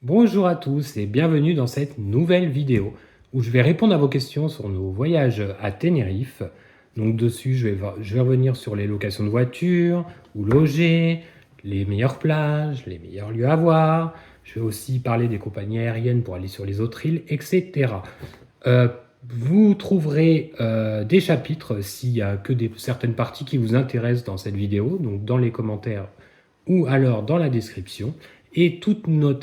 Bonjour à tous et bienvenue dans cette nouvelle vidéo où je vais répondre à vos questions sur nos voyages à Tenerife. Donc dessus, je vais revenir sur les locations de voitures, où loger, les meilleures plages, les meilleurs lieux à voir. Je vais aussi parler des compagnies aériennes pour aller sur les autres îles, etc. Vous trouverez des chapitres s'il n'y a que certaines parties qui vous intéressent dans cette vidéo, donc dans les commentaires ou alors dans la description. Et toutes nos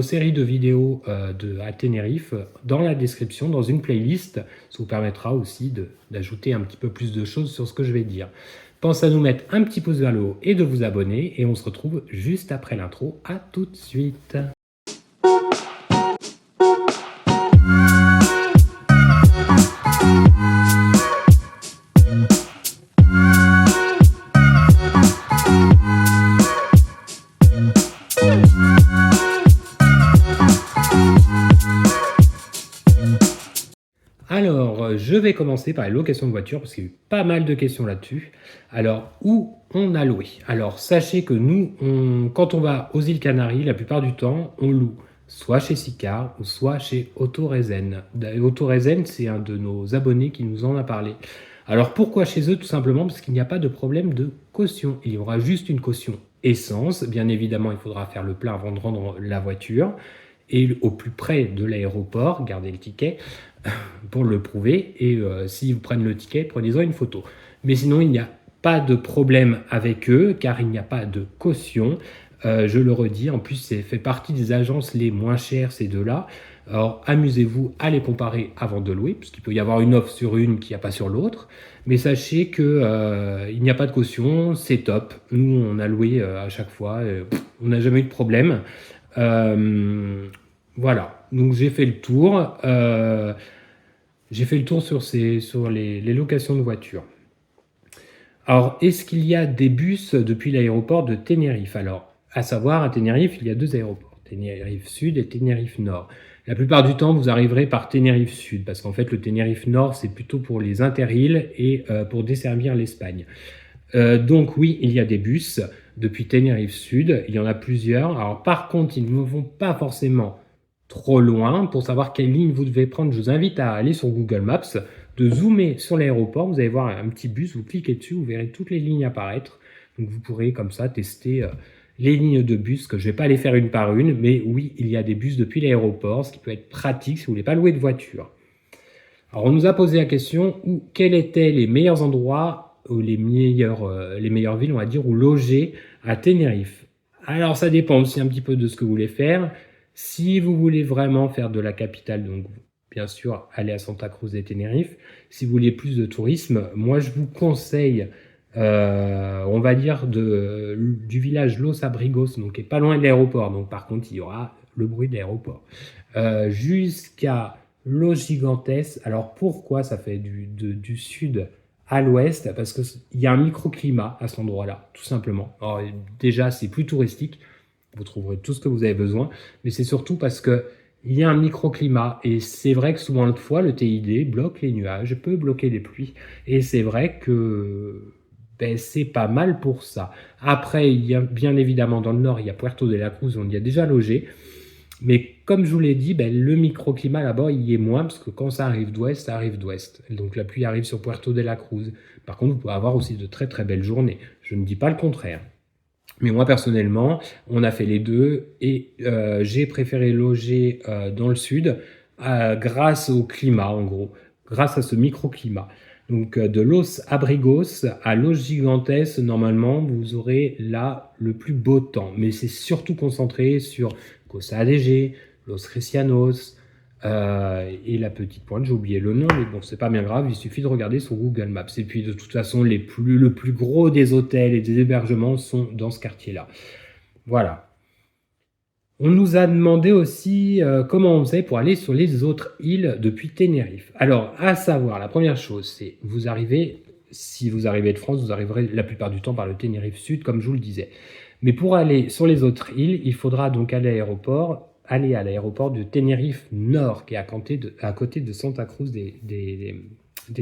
séries de vidéos à Tenerife dans la description, dans une playlist. Ça vous permettra aussi d'ajouter un petit peu plus de choses sur ce que je vais dire. Pensez à nous mettre un petit pouce vers le haut et de vous abonner. Et on se retrouve juste après l'intro. À tout de suite. Alors, je vais commencer par les locations de voitures parce qu'il y a eu pas mal de questions là-dessus. Alors, où on a loué? Alors, sachez que nous, quand on va aux îles Canaries, la plupart du temps, on loue soit chez Sicar ou soit chez Autorezen. Autorezen, c'est un de nos abonnés qui nous en a parlé. Alors, pourquoi chez eux? Tout simplement parce qu'il n'y a pas de problème de caution. Il y aura juste une caution essence. Bien évidemment, il faudra faire le plein avant de rendre la voiture. Et au plus près de l'aéroport, gardez le ticket pour le prouver. Et s'ils vous prennent le ticket, prenez-en une photo. Mais sinon, il n'y a pas de problème avec eux, car il n'y a pas de caution. Je le redis, en plus, c'est fait partie des agences les moins chères, ces deux-là. Alors, amusez-vous à les comparer avant de louer, puisqu'il peut y avoir une offre sur une qu'il n'y a pas sur l'autre. Mais sachez que il n'y a pas de caution, c'est top. Nous, on a loué à chaque fois, on n'a jamais eu de problème. Voilà, donc j'ai fait le tour. J'ai fait le tour sur les locations de voitures. Alors, est-ce qu'il y a des bus depuis l'aéroport de Tenerife? Alors, à savoir, à Tenerife, il y a deux aéroports, Tenerife Sud et Tenerife Nord. La plupart du temps, vous arriverez par Tenerife Sud, parce qu'en fait, le Tenerife Nord, c'est plutôt pour les inter-îles et pour desservir l'Espagne. Donc oui, il y a des bus depuis Tenerife Sud, il y en a plusieurs. Alors par contre, ils ne vont pas forcément trop loin. Pour savoir quelle ligne vous devez prendre, je vous invite à aller sur Google Maps, de zoomer sur l'aéroport. Vous allez voir un petit bus, vous cliquez dessus, vous verrez toutes les lignes apparaître. Donc vous pourrez comme ça tester les lignes de bus, que je ne vais pas les faire une par une, mais oui, il y a des bus depuis l'aéroport, ce qui peut être pratique si vous ne voulez pas louer de voiture. Alors on nous a posé la question, quels étaient les meilleurs endroits ou les meilleures villes, on va dire, où loger à Tenerife. Alors ça dépend aussi un petit peu de ce que vous voulez faire. Si vous voulez vraiment faire de la capitale, donc bien sûr aller à Santa Cruz de Tenerife. Si vous voulez plus de tourisme, moi je vous conseille, on va dire, du village Los Abrigos, donc qui est pas loin de l'aéroport. Donc par contre il y aura le bruit de l'aéroport. Jusqu'à Los Gigantes. Alors pourquoi ça fait du sud à l'ouest? Parce qu'il y a un microclimat à cet endroit-là, tout simplement. Alors déjà, c'est plus touristique, vous trouverez tout ce que vous avez besoin, mais c'est surtout parce qu'il y a un microclimat, et c'est vrai que souvent, le TID bloque les nuages, peut bloquer les pluies, et c'est vrai que c'est pas mal pour ça. Après, il y a bien évidemment dans le nord, il y a Puerto de la Cruz, on y a déjà logé. Mais comme je vous l'ai dit, le microclimat là-bas, il y est moins, parce que quand ça arrive d'ouest, ça arrive d'ouest. Donc la pluie arrive sur Puerto de la Cruz. Par contre, vous pouvez avoir aussi de très très belles journées. Je ne dis pas le contraire. Mais moi, personnellement, on a fait les deux, et j'ai préféré loger dans le sud grâce au climat, en gros, grâce à ce microclimat. Donc de Los Abrigos à Los Gigantes, normalement, vous aurez là le plus beau temps. Mais c'est surtout concentré sur Costa Adeje, Los Cristianos et la petite pointe, j'ai oublié le nom, mais bon, c'est pas bien grave, il suffit de regarder sur Google Maps. Et puis de toute façon, le plus gros des hôtels et des hébergements sont dans ce quartier-là. Voilà. On nous a demandé aussi comment on faisait pour aller sur les autres îles depuis Tenerife. Alors, à savoir, la première chose, c'est si vous arrivez de France, vous arriverez la plupart du temps par le Tenerife Sud, comme je vous le disais. Mais pour aller sur les autres îles, il faudra donc aller à l'aéroport de Tenerife Nord, qui est à côté de Santa Cruz des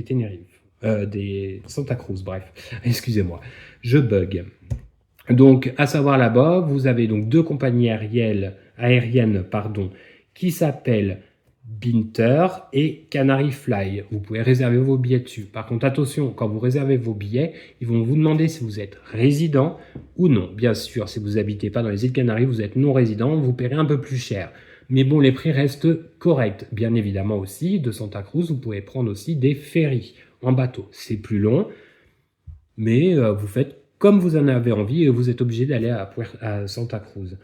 Tenerife. Des Santa Cruz, bref. Excusez-moi, je bug. Donc, à savoir là-bas, vous avez donc deux compagnies aériennes aériennes, qui s'appellent Binter et Canary Fly. Vous pouvez réserver vos billets dessus. Par contre, attention, quand vous réservez vos billets, ils vont vous demander si vous êtes résident ou non. Bien sûr, si vous n'habitez pas dans les îles Canaries, vous êtes non résident, vous paierez un peu plus cher. Mais bon, les prix restent corrects. Bien évidemment aussi, de Santa Cruz, vous pouvez prendre aussi des ferries en bateau. C'est plus long, mais vous faites comme vous en avez envie et vous êtes obligé d'aller à Santa Cruz.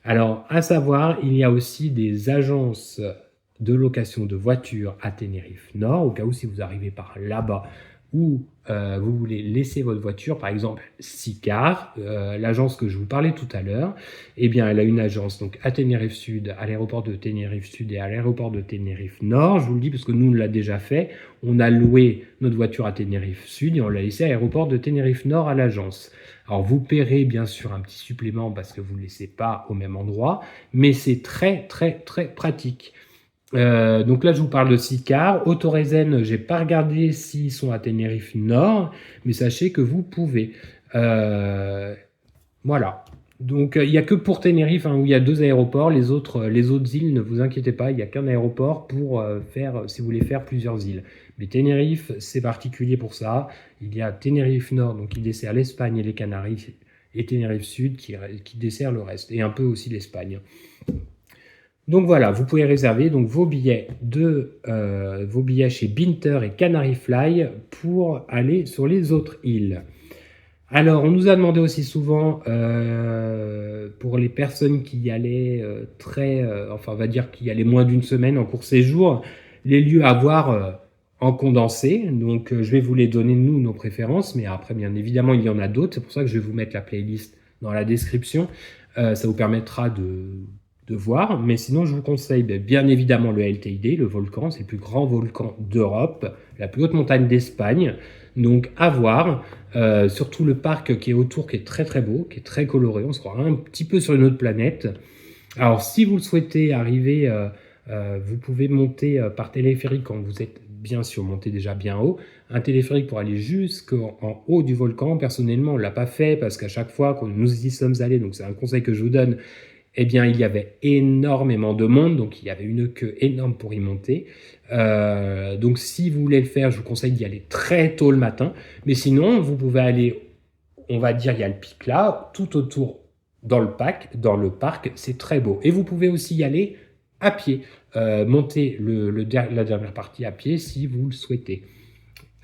Alors, à savoir, il y a aussi des agences de location de voitures à Tenerife Nord, au cas où si vous arrivez par là-bas ou vous voulez laisser votre voiture, par exemple Sicar, l'agence que je vous parlais tout à l'heure, eh bien elle a une agence donc à Tenerife Sud, à l'aéroport de Tenerife Sud et à l'aéroport de Tenerife Nord. Je vous le dis parce que nous on l'a déjà fait, on a loué notre voiture à Tenerife Sud et on l'a laissée à l'aéroport de Tenerife Nord à l'agence. Alors vous paierez bien sûr un petit supplément parce que vous ne le laissez pas au même endroit, mais c'est très très très pratique. Donc là, je vous parle de Sicar. Autorezen, j'ai pas regardé s'ils sont à Tenerife Nord, mais sachez que vous pouvez. Voilà. Donc il n'y a que pour Tenerife où il y a 2 aéroports. Les autres îles, ne vous inquiétez pas, il n'y a qu'un aéroport pour si vous voulez faire plusieurs îles. Mais Tenerife, c'est particulier pour ça. Il y a Tenerife Nord, donc qui dessert l'Espagne et les Canaries, et Tenerife Sud qui dessert le reste, et un peu aussi l'Espagne. Donc voilà, vous pouvez réserver donc vos billets chez Binter et Canary Fly pour aller sur les autres îles. Alors, on nous a demandé aussi souvent, pour les personnes qui y allaient on va dire qui y allaient moins d'une semaine en court séjour, les lieux à voir en condensé. Donc, je vais vous les donner, nous, nos préférences, mais après, bien évidemment, il y en a d'autres. C'est pour ça que je vais vous mettre la playlist dans la description. Ça vous permettra de voir, mais sinon je vous conseille bien évidemment le LTID, le volcan, c'est le plus grand volcan d'Europe, la plus haute montagne d'Espagne, donc à voir, surtout le parc qui est autour, qui est très très beau, qui est très coloré, on se croirait un petit peu sur une autre planète. Alors si vous le souhaitez arriver, vous pouvez monter par téléphérique quand vous êtes bien sûr monté déjà bien haut, un téléphérique pour aller jusqu'en haut du volcan. Personnellement, on ne l'a pas fait parce qu'à chaque fois quand nous y sommes allés, donc c'est un conseil que je vous donne, eh bien, il y avait énormément de monde, donc il y avait une queue énorme pour y monter. Donc, si vous voulez le faire, je vous conseille d'y aller très tôt le matin. Mais sinon, vous pouvez aller, on va dire, il y a le pic là, tout autour dans le parc, c'est très beau. Et vous pouvez aussi y aller à pied, monter la dernière partie à pied si vous le souhaitez.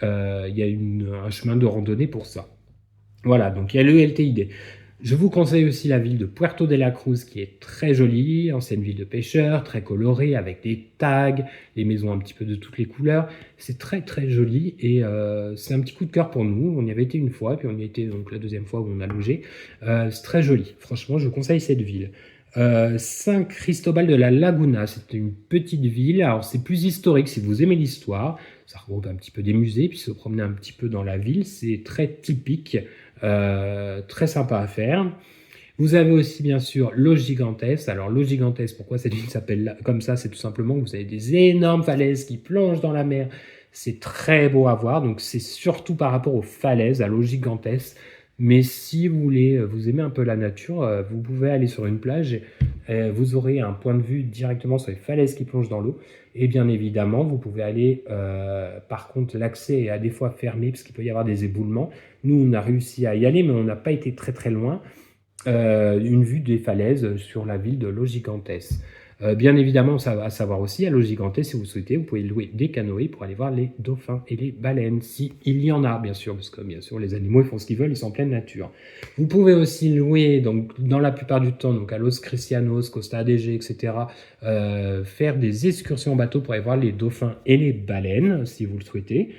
Il y a un chemin de randonnée pour ça. Voilà, donc il y a le LTID. Je vous conseille aussi la ville de Puerto de la Cruz qui est très jolie, ancienne ville de pêcheurs, très colorée avec des tags, les maisons un petit peu de toutes les couleurs. C'est très très joli et c'est un petit coup de cœur pour nous. On y avait été une fois, puis on y a été donc la deuxième fois où on a logé. C'est très joli, franchement je vous conseille cette ville. San Cristobal de la Laguna, c'est une petite ville, alors c'est plus historique si vous aimez l'histoire, ça regroupe un petit peu des musées, puis se promener un petit peu dans la ville, c'est très typique, très sympa à faire. Vous avez aussi bien sûr Los Gigantes. Alors Los Gigantes, pourquoi cette ville s'appelle comme ça? C'est tout simplement que vous avez des énormes falaises qui plongent dans la mer, c'est très beau à voir, donc c'est surtout par rapport aux falaises, à Los Gigantes. Mais si vous voulez, vous aimez un peu la nature, vous pouvez aller sur une plage, vous aurez un point de vue directement sur les falaises qui plongent dans l'eau. Et bien évidemment, vous pouvez aller, par contre, l'accès est à des fois fermé parce qu'il peut y avoir des éboulements. Nous, on a réussi à y aller, mais on n'a pas été très très loin. Une vue des falaises sur la ville de Los Gigantes. Bien évidemment, ça va à savoir aussi, à Los Gigantes, si vous souhaitez, vous pouvez louer des canoës pour aller voir les dauphins et les baleines, si il y en a, bien sûr, parce que bien sûr, les animaux, ils font ce qu'ils veulent, ils sont en pleine nature. Vous pouvez aussi louer, donc, dans la plupart du temps, donc à Los Cristianos, Costa Adege, etc., faire des excursions en bateau pour aller voir les dauphins et les baleines, si vous le souhaitez.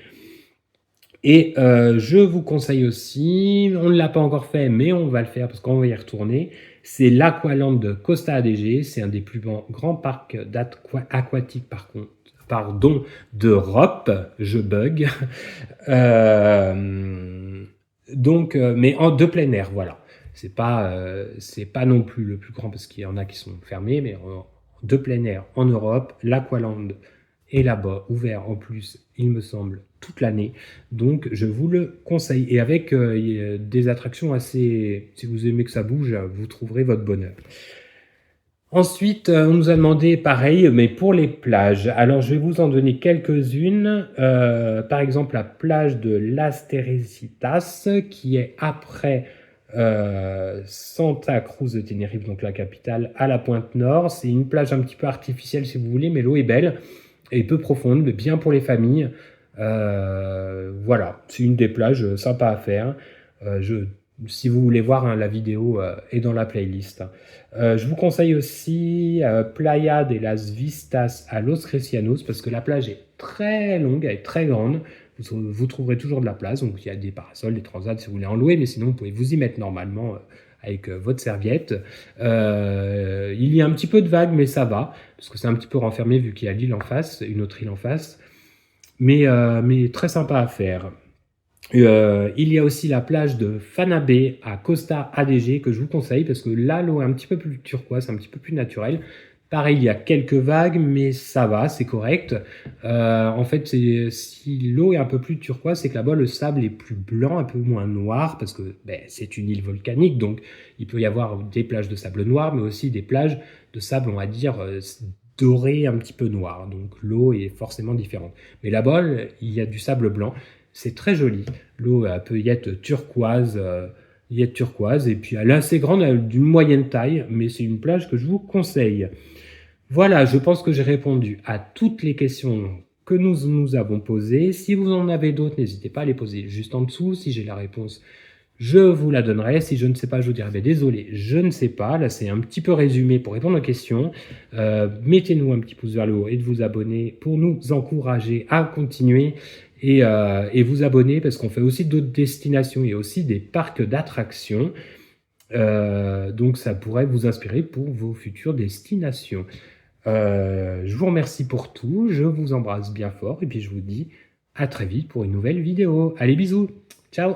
Et je vous conseille aussi, on ne l'a pas encore fait, mais on va le faire parce qu'on va y retourner, c'est l'Aqualand de Costa Adege. C'est un des plus grands parcs aquatiques d'Europe. Je bug. Mais de plein air, voilà. C'est pas non plus le plus grand parce qu'il y en a qui sont fermés, mais de plein air en Europe, l'Aqualand est là-bas, ouvert en plus, il me semble, toute l'année. Donc, je vous le conseille. Et avec des attractions assez... Si vous aimez que ça bouge, vous trouverez votre bonheur. Ensuite, on nous a demandé pareil, mais pour les plages. Alors, je vais vous en donner quelques-unes. Par exemple, la plage de Las Teresitas, qui est après Santa Cruz de Tenerife, donc la capitale, à la pointe nord. C'est une plage un petit peu artificielle si vous voulez, mais l'eau est belle et peu profonde, mais bien pour les familles. Voilà, c'est une des plages sympas à faire. Si vous voulez voir, hein, la vidéo est dans la playlist. Je vous conseille aussi Playa de las Vistas à Los Crecianos parce que la plage est très longue, elle est très grande. Vous trouverez toujours de la place, donc il y a des parasols, des transats si vous voulez en louer, mais sinon vous pouvez vous y mettre normalement avec votre serviette. Il y a un petit peu de vagues, mais ça va, parce que c'est un petit peu renfermé vu qu'il y a l'île en face, une autre île en face, mais très sympa à faire. Il y a aussi la plage de Fanabé à Costa ADG que je vous conseille parce que là, l'eau est un petit peu plus turquoise, un petit peu plus naturelle. Pareil, il y a quelques vagues, mais ça va, c'est correct. En fait, si l'eau est un peu plus turquoise, c'est que là-bas, le sable est plus blanc, un peu moins noir, parce que c'est une île volcanique, donc il peut y avoir des plages de sable noir, mais aussi des plages de sable, on va dire, doré, un petit peu noir. Donc l'eau est forcément différente. Mais là-bas, il y a du sable blanc. C'est très joli. L'eau peut y être turquoise, et puis elle est assez grande, elle est d'une moyenne taille, mais c'est une plage que je vous conseille. Voilà, je pense que j'ai répondu à toutes les questions que nous avons posées. Si vous en avez d'autres, n'hésitez pas à les poser juste en dessous. Si j'ai la réponse, je vous la donnerai. Si je ne sais pas, je vous dirai désolé, je ne sais pas. Là, c'est un petit peu résumé pour répondre aux questions. Mettez-nous un petit pouce vers le haut et de vous abonner pour nous encourager à continuer et vous abonner parce qu'on fait aussi d'autres destinations et aussi des parcs d'attractions. Donc, ça pourrait vous inspirer pour vos futures destinations. Je vous remercie pour tout. Je vous embrasse bien fort et puis je vous dis à très vite pour une nouvelle vidéo. Allez, bisous. Ciao.